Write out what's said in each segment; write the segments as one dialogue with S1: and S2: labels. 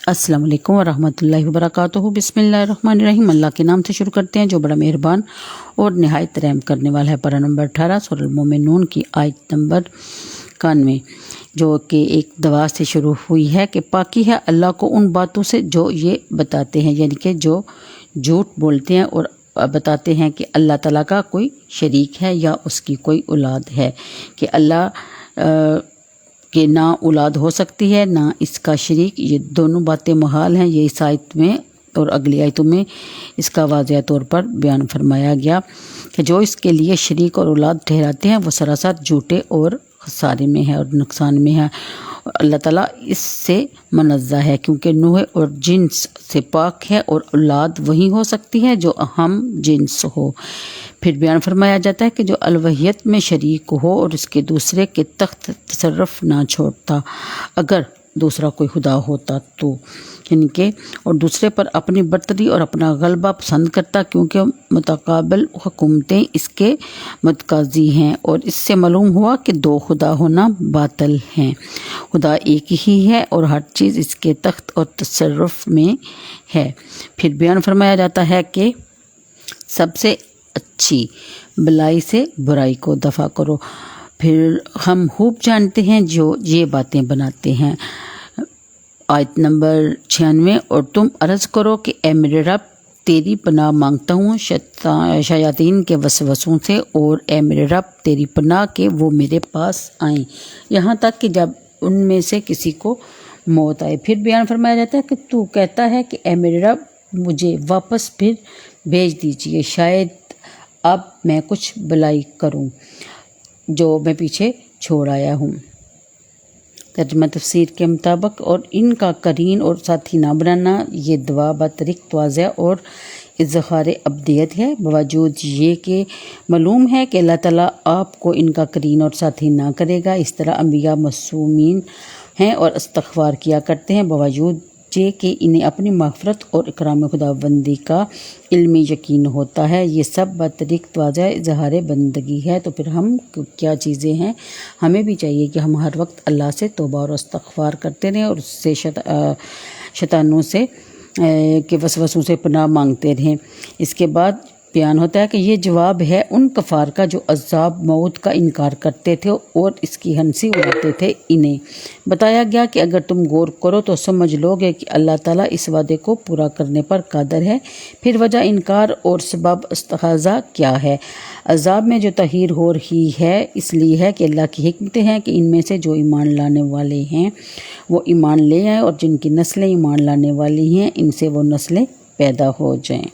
S1: अस्सलाम वालेकुम वरहमतुल्लाहि वबरकातुहू। बिस्मिल्लाहिर्रहमानिर्रहीम। अल्लाह के नाम से शुरू करते हैं जो बड़ा मेहरबान और निहायत रहम करने वाला है। पारा नंबर 18 सूरह अल-मोमिनून की आयत नंबर 91 जो कि एक दुआ से शुरू हुई है कि पाकी है अल्लाह को उन बातों से जो ये बताते हैं, यानी कि जो झूठ बोलते हैं और बताते हैं कि अल्लाह ताला का कोई शरीक है या उसकी कोई औलाद है, कि अल्लाह कि ना औलाद हो सकती है ना इसका शरीक। ये दोनों बातें मुहाल हैं। ये इस आयत में और अगली आयतों में इसका वाज़ेह तौर पर बयान फरमाया गया कि जो इसके लिए शरीक और औलाद ठहराते हैं वो सरासर झूठे और खसारे में है और नुकसान में है। अल्लाह ताला इससे मुनज़्ज़ह है क्योंकि नूह और जिन्स से पाक है और औलाद वही हो सकती है जो हम जिन्स हो। फिर बयान फरमाया जाता है कि जो अलवहियत में शरीक हो और इसके दूसरे के तख्त तसर्रुफ ना छोड़ता, अगर दूसरा कोई खुदा होता तो, यानी कि और दूसरे पर अपनी बर्तरी और अपना गलबा पसंद करता, क्योंकि मुतकाबिल हुकूमतें इसके मुतकाज़ी हैं। और इससे मालूम हुआ कि दो खुदा होना बातिल हैं। खुदा एक ही है और हर चीज़ इसके तख्त और तसर्रुफ में है। फिर बयान फरमाया जाता है कि सबसे अच्छी भलाई से बुराई को दफ़ा करो। फिर हम खूब जानते हैं जो ये बातें बनाते हैं। आयत नंबर 96 और तुम अर्ज़ करो कि ए मेरे रब तेरी पनाह मांगता हूँ शयातीन के वसवसों से, और ए मेरे रब तेरी पनाह के वो मेरे पास आएँ, यहाँ तक कि जब उनमें से किसी को मौत आए। फिर बयान फरमाया जाता है कि तू कहता है कि ए मेरे रब मुझे वापस फिर भेज दीजिए, शायद अब मैं कुछ भलाई करूं जो मैं पीछे छोड़ आया हूँ। तर्जुमा तफसीर के मुताबिक और इनका करीन और साथी ना बनाना ये दुआ बतरिक तवाज़ा और इज़हार अब्दियत है, बावजूद ये कि मालूम है कि अल्लाह ताला आपको इनका करीन और साथी ना करेगा। इस तरह अम्बिया मासूमीन हैं और इस्तग़फ़ार किया करते हैं, बावजूद ये कि इन्हें अपनी मग़फ़िरत और इकराम खुदाबंदी का इल्मी यकीन होता है। ये सब बतरिक तवाज़ा इज़हार बंदगी है। तो फिर हम क्या चीज़ें हैं, हमें भी चाहिए कि हम हर वक्त अल्लाह से तौबा और इस्तग़फ़ार करते रहें और उससे शैतानों से के वसवसों से पनाह मांगते रहें। इसके बाद बयान होता है कि ये जवाब है उन कफ़ार का जो अज़ाब मौत का इनकार करते थे और इसकी हंसी उड़ाते थे। इन्हें बताया गया कि अगर तुम गौर करो तो समझ लोगे कि अल्लाह ताला इस वादे को पूरा करने पर कादर है। फिर वजह इनकार और सबब इस्तग़ाज़ा क्या है? अज़ाब में जो तहीर हो रही है इसलिए है कि अल्लाह की हिकमतें हैं कि इनमें से जो ईमान लाने वाले हैं वो ईमान ले आएँ और जिनकी नस्लें ईमान लाने वाली हैं इनसे वो नस्लें पैदा हो जाएँ।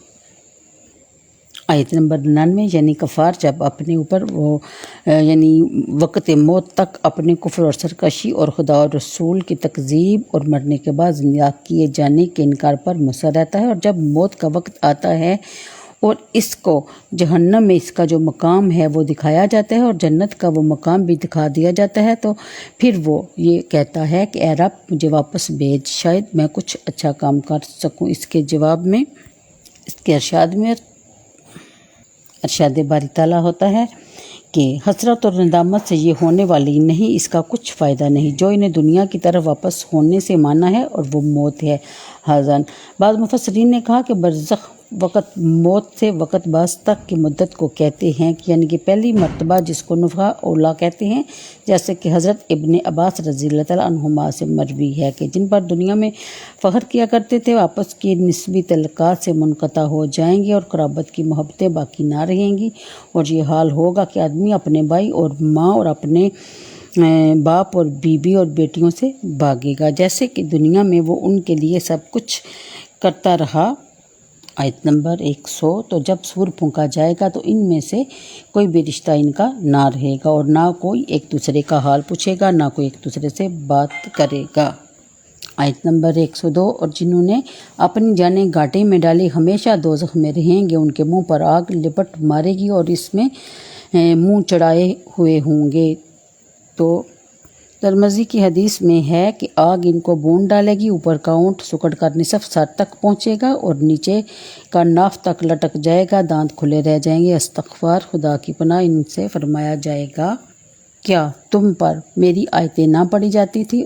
S1: आयत नंबर 99 यानी कफ़ार जब अपने ऊपर वो यानी वक़्त मौत तक अपने कुफ्र और सरकशी और खुदा और रसूल की तकज़ीब और मरने के बाद ज़िंदा किए जाने के इनकार पर मुसर रहता है, और जब मौत का वक्त आता है और इसको जहन्नम में इसका जो मकाम है वो दिखाया जाता है और जन्नत का वो मकाम भी दिखा दिया जाता है, तो फिर वो ये कहता है कि ए रब मुझे वापस भेज, शायद मैं कुछ अच्छा काम कर सकूँ। इसके जवाब में इसके अरशाद बारी ताला होता है कि हसरत और नदामत से ये होने वाली नहीं, इसका कुछ फ़ायदा नहीं। जो इन्हें दुनिया की तरफ वापस होने से माना है और वो मौत है। हाज़न बाद मुफस्सरीन ने कहा कि बरज़ख वक़्त मौत से वक़्त बास तक की मुद्दत को कहते हैं, कि यानी कि पहली मर्तबा जिसको नुफ़ा औला कहते हैं, जैसे कि हज़रत इब्ने अब्बास रज़ियल्लाहु तआला अन्हुमा से मरवी है कि जिन पर दुनिया में फ़ख्र किया करते थे आपस की निस्बी तल्लुक़ात से मुनक़ता हो जाएंगे और क़राबत की मोहब्बतें बाकी ना रहेंगी। और ये हाल होगा कि आदमी अपने भाई और माँ और अपने बाप और बीबी और बेटियों से भागेगा, जैसे कि दुनिया में वो उनके लिए सब कुछ करता रहा। आयत नंबर 100 तो जब सूर फूंका जाएगा तो इनमें से कोई भी रिश्ता इनका ना रहेगा और ना कोई एक दूसरे का हाल पूछेगा, ना कोई एक दूसरे से बात करेगा। आयत नंबर 102 और जिन्होंने अपनी जानें घाटे में डाली हमेशा दोज़ख में रहेंगे, उनके मुंह पर आग लिपट मारेगी और इसमें मुंह चढ़ाए हुए होंगे। तो तिरमिज़ी की हदीस में है कि आग इनको भून डालेगी, ऊपर का ऊँट सुकड़ कर निसफ सर तक पहुँचेगा और नीचे का नाफ तक लटक जाएगा, दांत खुले रह जाएंगे। इस्तग़फ़ार खुदा की पनाह इनसे फरमाया जाएगा, क्या तुम पर मेरी आयतें ना पढ़ी जाती थी